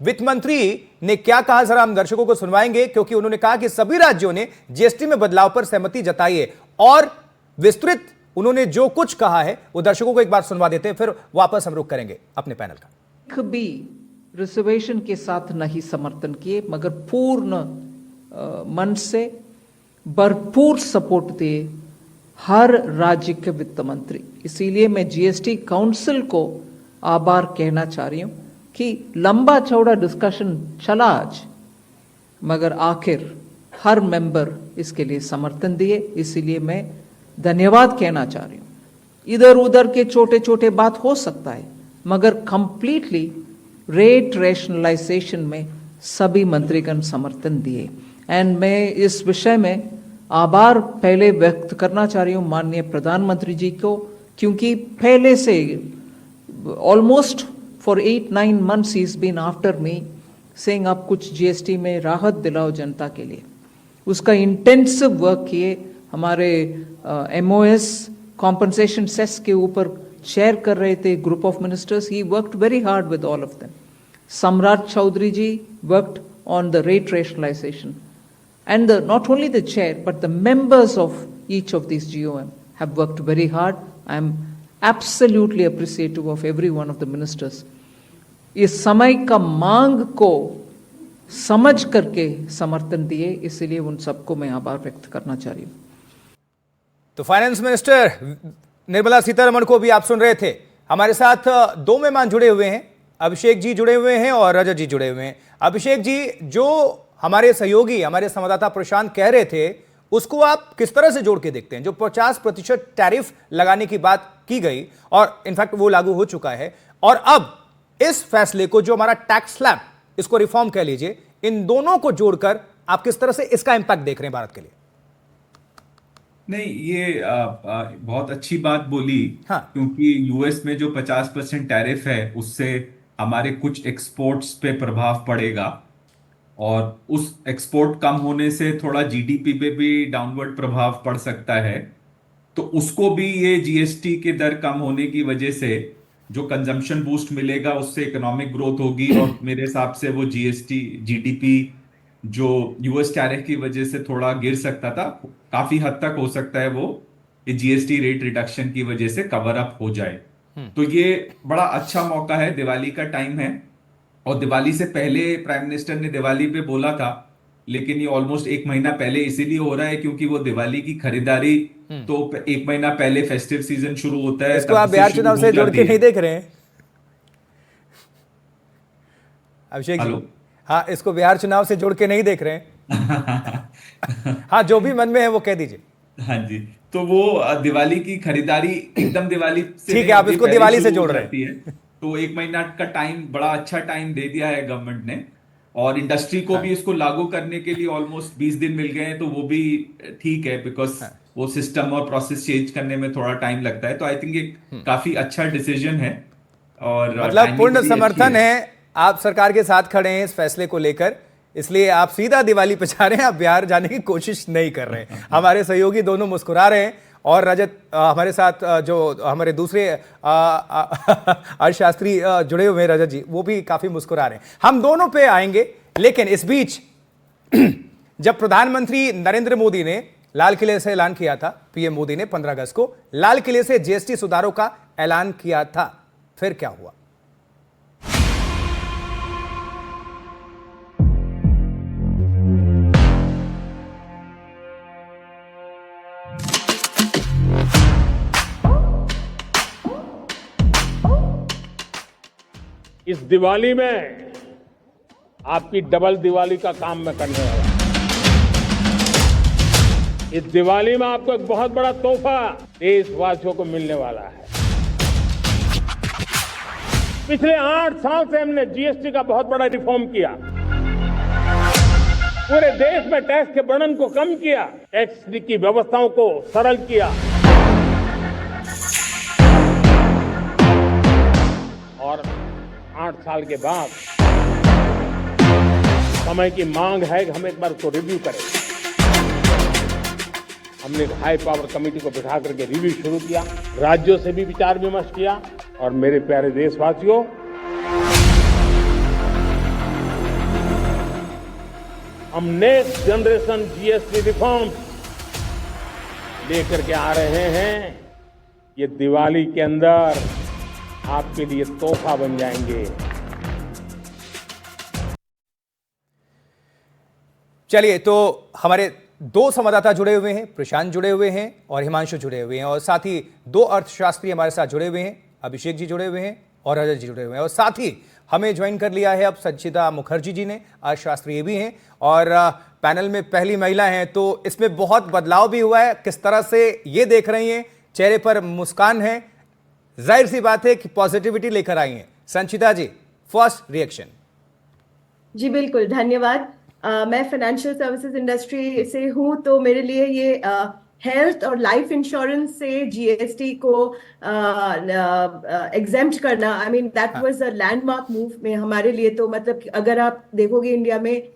वित्त मंत्री ने क्या कहा जरा हम दर्शकों को सुनवाएंगे, क्योंकि उन्होंने कहा कि सभी राज्यों ने जीएसटी में बदलाव पर सहमति जताई है और विस्तृत उन्होंने जो कुछ कहा है वो दर्शकों को एक बार सुनवा देते हैं, फिर वापस हम रुख करेंगे अपने पैनल का। भी रिजर्वेशन के साथ नहीं समर्थन किए, मगर पूर्ण मन से भरपूर सपोर्ट दिए हर राज्य के वित्त मंत्री। इसीलिए मैं जीएसटी काउंसिल को आभार कहना चाह रही हूं कि लंबा चौड़ा डिस्कशन चला आज, मगर आखिर हर मेंबर इसके लिए समर्थन दिए। इसीलिए मैं धन्यवाद कहना चाह रही हूं। इधर उधर के छोटे छोटे बात हो सकता है, मगर कंप्लीटली रेट रैशनलाइजेशन में सभी मंत्रीगण समर्थन दिए। एंड मैं इस विषय में आभार पहले व्यक्त करना चाह रही हूं माननीय प्रधानमंत्री जी को, क्योंकि पहले से ऑलमोस्ट फॉर 8-9 months ही is been after me saying आप कुछ जीएसटी में राहत दिलाओ जनता के लिए। उसका इंटेंसिव वर्क किए। हमारे एमओएस कॉम्पनसेशन सेस के ऊपर चेयर कर रहे थे group of ministers. He worked very hard with all of them. Samrat Chaudhary ji worked on the rate rationalization and not only the chair but the members of each of these GOM have worked very hard. I am absolutely appreciative of every one of the ministers. इस समय का मांग को समझ करके समर्थन दिए, इसलिए उन सबको मैं आभार व्यक्त करना चाह रही हूं। तो फाइनेंस मिनिस्टर निर्मला सीतारमण को भी आप सुन रहे थे। हमारे साथ दो मेहमान जुड़े हुए हैं, अभिषेक जी जुड़े हुए हैं और रजत जी जुड़े हुए हैं। अभिषेक जी, जो हमारे सहयोगी हमारे संवाददाता प्रशांत कह रहे थे उसको आप किस तरह से जोड़ के देखते हैं? जो 50% टैरिफ लगाने की बात की गई और इनफैक्ट वो लागू हो चुका है, और अब इस फैसले को जो हमारा टैक्स स्लैब, इसको रिफॉर्म कह लीजिए, इन दोनों को जोड़कर आप किस तरह से इसका इंपैक्ट देख रहे हैं भारत के लिए? नहीं, ये बहुत अच्छी बात बोली। हाँ। क्योंकि यूएस में जो 50% टैरिफ है उससे हमारे कुछ एक्सपोर्ट्स पे प्रभाव पड़ेगा और उस एक्सपोर्ट कम होने से थोड़ा जीडीपी पे भी डाउनवर्ड प्रभाव पड़ सकता है। तो उसको भी ये जीएसटी के दर कम होने की वजह से जो कंजम्पशन बूस्ट मिलेगा उससे इकोनॉमिक ग्रोथ होगी, और मेरे हिसाब से वो जीडीपी जो यूएस टैरिफ की वजह से थोड़ा गिर सकता था, काफी हद तक हो सकता है वो जीएसटी रेट रिडक्शन की वजह से कवर अप हो जाए। तो ये बड़ा अच्छा मौका है, दिवाली का टाइम है, और दिवाली से पहले प्राइम मिनिस्टर ने दिवाली पे बोला था, लेकिन ये ऑलमोस्ट 1 महीना पहले इसीलिए हो रहा है क्योंकि वो दिवाली की खरीदारी तो 1 महीना पहले फेस्टिव सीजन शुरू होता है। इसको आप बिहार चुनाव से जोड़ के नहीं देख रहे हैं अभिषेक जी? हाँ, इसको बिहार चुनाव से जोड़ के नहीं देख रहे हैं? हाँ, जो भी मन में है वो कह दीजिए। हाँ जी, तो वो दिवाली की खरीदारी एकदम दिवाली से, ठीक है, आप इसको दिवाली से जोड़ रहे हैं। तो 1 महीना का टाइम, बड़ा अच्छा टाइम दे दिया है गवर्नमेंट ने, और इंडस्ट्री को भी इसको लागू करने के लिए ऑलमोस्ट 20 दिन मिल गए हैं, तो वो भी ठीक है, बिकॉज वो सिस्टम और प्रोसेस चेंज करने में थोड़ा टाइम लगता है। तो आई थिंक ये काफी अच्छा डिसीजन है, और मतलब पूर्ण समर्थन है, आप सरकार के साथ खड़े हैं इस फैसले को लेकर, इसलिए आप सीधा दिवाली पे जा रहे हैं, आप बिहार जाने की कोशिश नहीं कर रहे हैं। हमारे सहयोगी दोनों मुस्कुरा रहे हैं, और रजत हमारे साथ जो हमारे दूसरे अर्थशास्त्री जुड़े हुए हैं रजत जी, वो भी काफी मुस्कुरा रहे हैं। हम दोनों पे आएंगे, लेकिन इस बीच जब प्रधानमंत्री नरेंद्र मोदी ने लाल किले से ऐलान किया था, पीएम मोदी ने 15 अगस्त को लाल किले से जीएसटी सुधारों का ऐलान किया था, फिर क्या हुआ? इस दिवाली में आपकी डबल दिवाली का काम मैं करने वाला हूं। इस दिवाली में आपको एक बहुत बड़ा तोहफा देशवासियों को मिलने वाला है। पिछले 8 साल से हमने जीएसटी का बहुत बड़ा रिफॉर्म किया, पूरे देश में टैक्स के बर्डन को कम किया, टैक्स की व्यवस्थाओं को सरल किया, और 8 साल के बाद समय की मांग है कि हम एक बार उसको रिव्यू करें। हमने एक हाई पावर कमेटी को बिठा करके रिव्यू शुरू किया, राज्यों से भी विचार विमर्श किया, और मेरे प्यारे देशवासियों, हम नेक्स्ट जनरेशन जीएसटी रिफॉर्म लेकर के आ रहे हैं। ये दिवाली के अंदर आपके लिए तोहफा बन जाएंगे। चलिए, तो हमारे दो संवाददाता जुड़े हुए हैं, प्रशांत जुड़े हुए हैं और हिमांशु जुड़े हुए हैं, और साथ ही दो अर्थशास्त्री हमारे साथ जुड़े हुए हैं, अभिषेक जी जुड़े हुए हैं और रजत जी जुड़े हुए हैं, और साथ ही हमें ज्वाइन कर लिया है अब संचिता मुखर्जी जी ने, अर्थशास्त्री ये भी हैं और पैनल में पहली महिला हैं, तो इसमें बहुत बदलाव भी हुआ है। किस तरह से ये देख रही हैं, चेहरे पर मुस्कान है, जाहिर सी बात है कि पॉजिटिविटी लेकर आई हैं। संचिता जी, फर्स्ट रिएक्शन। जी बिल्कुल, धन्यवाद। मैं फाइनेंशियल सर्विसेज इंडस्ट्री से हूँ, तो मेरे लिए ये हेल्थ और लाइफ इंश्योरेंस से जीएसटी को एग्जेम्प्ट करना, I mean that was a landmark move में हमारे लिए। तो मतलब अगर आप देखोगे इंडिया में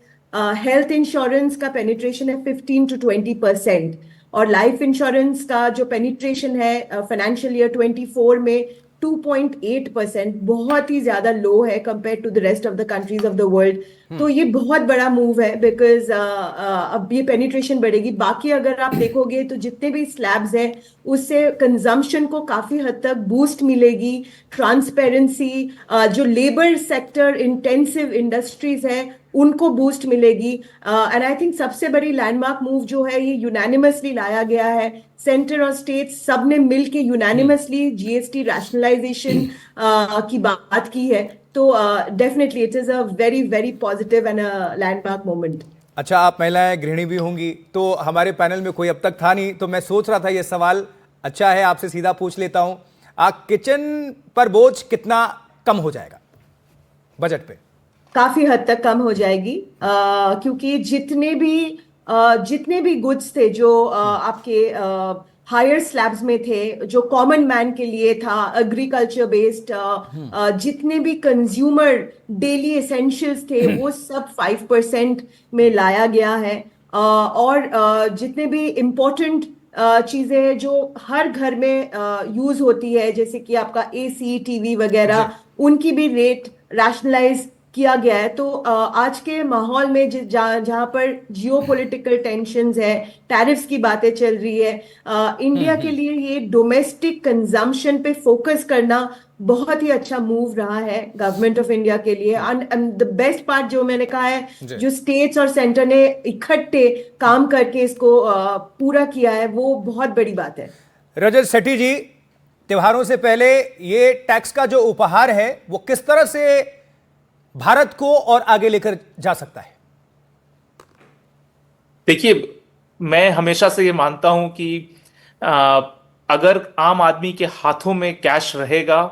हेल्थ इंश्योरेंस का पेनिट्रेशन है 15 to 20% और लाइफ इंश्योरेंस का जो पेनिट्रेशन है फाइनेंशियल ईयर 24 में 2.8%, बहुत ही ज्यादा लो है compare to the rest of the countries of the world. तो ये बहुत बड़ा मूव है बिकॉज अब ये पेनिट्रेशन बढ़ेगी। बाकी अगर आप देखोगे तो जितने भी स्लैब्स हैं उससे कंजम्पशन को काफी हद तक बूस्ट मिलेगी। ट्रांसपेरेंसी, जो लेबर सेक्टर इंटेंसिव इंडस्ट्रीज है उनको बूस्ट मिलेगी। एंड आई थिंक सबसे बड़ी लैंडमार्क मूव जो है ये यूनानिमसली लाया गया है। सेंटर और स्टेट सब ने मिलकर यूनानिमसली जीएसटी रैशनलाइजेशन की बात की है। तो definitely it is a very very positive and a landmark moment. अच्छा, आप महिलाएं गृहिणी भी होंगी, तो हमारे पैनल में कोई अब तक था नहीं, तो मैं सोच रहा था ये सवाल अच्छा है आपसे सीधा पूछ लेता हूं। किचन पर बोझ कितना कम हो जाएगा बजट पे? काफी हद तक कम हो जाएगी, क्योंकि जितने भी गुड्स थे जो आपके हायर स्लैब्स में थे, जो कॉमन मैन के लिए था, एग्रीकल्चर बेस्ड जितने भी कंज्यूमर डेली एसेंशियल्स थे वो सब 5% में लाया गया है। और जितने भी इम्पोर्टेंट चीजें जो हर घर में यूज होती है, जैसे कि आपका एसी, टीवी वगैरह, उनकी भी रेट रैशनलाइज किया गया है। तो आज के माहौल में जहां पर जियोपॉलिटिकल टेंशन्स है, टैरिफ्स की बातें चल रही है, इंडिया के लिए ये डोमेस्टिक कंजम्पशन पे फोकस करना बहुत ही अच्छा मूव रहा है गवर्नमेंट ऑफ इंडिया के लिए। एंड द बेस्ट पार्ट जो मैंने कहा है, जो स्टेट्स और सेंटर ने इकट्ठे काम करके इसको पूरा किया है, वो बहुत बड़ी बात है। रजत सेठी जी, त्योहारों से पहले ये टैक्स का जो उपहार है वो किस तरह से भारत को और आगे लेकर जा सकता है? देखिए, मैं हमेशा से ये मानता हूं कि अगर आम आदमी के हाथों में कैश रहेगा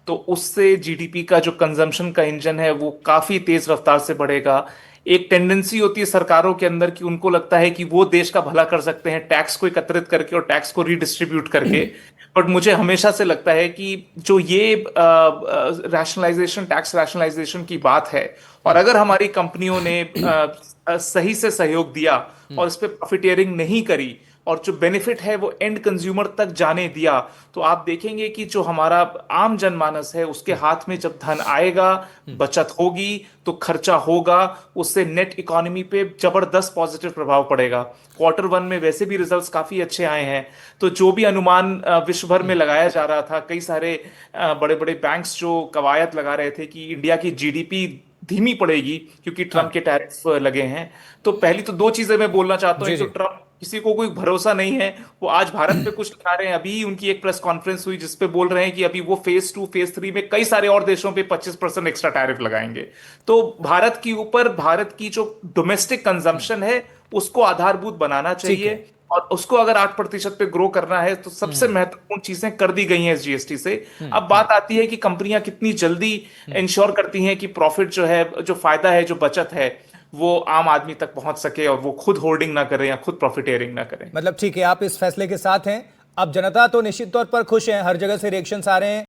तो उससे जीडीपी का जो कंजम्पशन का इंजन है वो काफी तेज रफ्तार से बढ़ेगा। एक टेंडेंसी होती है सरकारों के अंदर कि उनको लगता है कि वो देश का भला कर सकते हैं टैक्स को एकत्रित करके और टैक्स को रीडिस्ट्रीब्यूट करके। बट मुझे हमेशा से लगता है कि जो ये रैशनलाइजेशन, टैक्स रैशनलाइजेशन की बात है, और अगर हमारी कंपनियों ने सही से सहयोग दिया और इस पे प्रॉफिटियरिंग नहीं करी और जो बेनिफिट है वो एंड कंज्यूमर तक जाने दिया, तो आप देखेंगे कि जो हमारा आम जनमानस है उसके हाथ में जब धन आएगा, बचत होगी तो खर्चा होगा, उससे नेट इकोनॉमी पे जबरदस्त पॉजिटिव प्रभाव पड़ेगा। Q1 में वैसे भी रिजल्ट्स काफी अच्छे आए हैं, तो जो भी अनुमान विश्व भर में लगाया जा रहा था, कई सारे बड़े बड़े बैंक्स जो कवायद लगा रहे थे कि इंडिया की जीडीपी धीमी पड़ेगी क्योंकि ट्रम्प के टैरिफ लगे हैं। तो पहली तो दो चीजें मैं बोलना चाहता हूँ। तो ट्रम्प, किसी को कोई भरोसा नहीं है, वो आज भारत पे कुछ दिखा रहे हैं। अभी उनकी एक प्रेस कॉन्फ्रेंस हुई जिसपे बोल रहे हैं कि अभी वो फेज 2, फेज 3 में कई सारे और देशों पे 25% एक्स्ट्रा टैरिफ लगाएंगे। तो भारत के ऊपर भारत की जो डोमेस्टिक कंजम्पशन है उसको आधारभूत बनाना चाहिए, और उसको अगर 8% पे ग्रो करना है तो सबसे महत्वपूर्ण चीजें कर दी गई हैं इस जीएसटी से। अब बात आती है कि कंपनियां कितनी जल्दी इंश्योर करती हैं कि प्रॉफिट जो है, जो फायदा है, जो बचत है, वो आम आदमी तक पहुंच सके और वो खुद होर्डिंग ना करें या खुद प्रॉफिटियरिंग ना करें। मतलब ठीक है, आप इस फैसले के साथ हैं। अब जनता तो निश्चित तौर पर खुश है, हर जगह से रिएक्शंस आ रहे हैं।